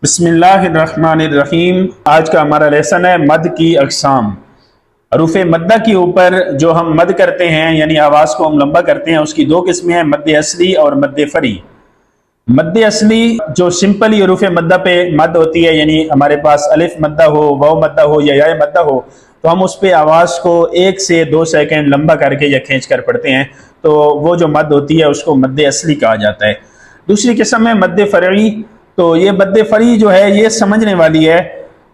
بسم اللہ الرحمن الرحیم۔ آج کا ہمارا لیسن ہے مد کی اقسام۔ حروف مدہ کے اوپر جو ہم مد کرتے ہیں یعنی آواز کو ہم لمبا کرتے ہیں، اس کی دو قسمیں ہیں، مد اصلی اور مد فری۔ مد اصلی جو سمپلی حروف مدہ پہ مد ہوتی ہے، یعنی ہمارے پاس الف مدہ ہو، واو مدہ ہو یا یا مدہ ہو، تو ہم اس پہ آواز کو 1 سے 2 سیکنڈ لمبا کر کے یا کھینچ کر پڑھتے ہیں، تو وہ جو مد ہوتی ہے اس کو مد اصلی کہا جاتا ہے۔ دوسری قسم ہے مد فرعی۔ تو یہ مد فری جو ہے یہ سمجھنے والی ہے۔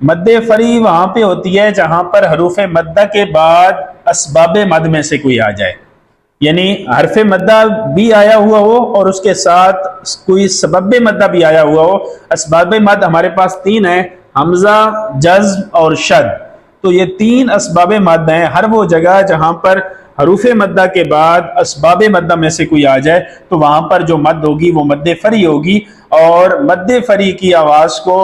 مد فری وہاں پہ ہوتی ہے جہاں پر حروف مدہ کے بعد اسباب مد میں سے کوئی آ جائے، یعنی حرف مدہ بھی آیا ہوا ہو اور اس کے ساتھ کوئی سبب مدہ بھی آیا ہوا ہو۔ اسباب مد ہمارے پاس 3 ہیں، حمزہ، جزم اور شد۔ تو یہ 3 اسباب مد ہیں۔ ہر وہ جگہ جہاں پر حروف مدہ کے بعد اسباب مدہ میں سے کوئی آ جائے تو وہاں پر جو مد ہوگی وہ مد فری ہوگی، اور مد فری کی آواز کو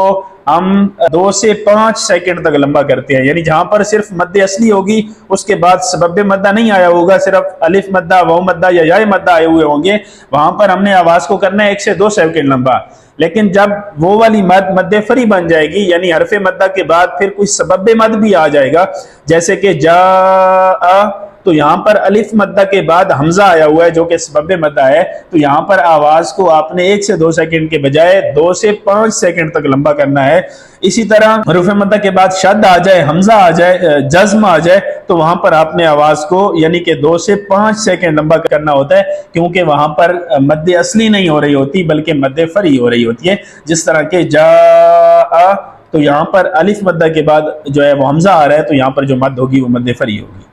ہم 2 سے 5 سیکنڈ تک لمبا کرتے ہیں، یعنی جہاں پر صرف مد اصلی ہوگی، اس کے بعد سبب مدہ نہیں آیا ہوگا، صرف الف مدہ، واو مدہ یا یا مدہ آئے ہوئے ہوں گے، وہاں پر ہم نے آواز کو کرنا ہے 1 سے 2 سیکنڈ لمبا۔ لیکن جب وہ والی مد فری بن جائے گی، یعنی حرف مدہ کے بعد پھر کوئی سبب مد بھی آ جائے گا، جیسے کہ جاء، تو یہاں پر الف مدہ کے بعد حمزہ آیا ہوا ہے جو کہ سبب مدہ ہے، تو یہاں پر آواز کو آپ نے 1 سے 2 سیکنڈ کے بجائے 2 سے 5 سیکنڈ تک لمبا کرنا ہے۔ اسی طرح حروف مدہ کے بعد شد آ جائے، حمزہ آ جائے، جزم آ جائے، تو وہاں پر آپ نے آواز کو یعنی کہ 2 سے 5 سیکنڈ لمبا کرنا ہوتا ہے، کیونکہ وہاں پر مد اصلی نہیں ہو رہی ہوتی بلکہ مد فری ہو رہی ہوتی ہے۔ جس طرح کہ جاء، تو یہاں پر الف مدہ کے بعد جو ہے وہ حمزہ آ رہا ہے، تو یہاں پر جو مد ہوگی وہ مد فری ہوگی۔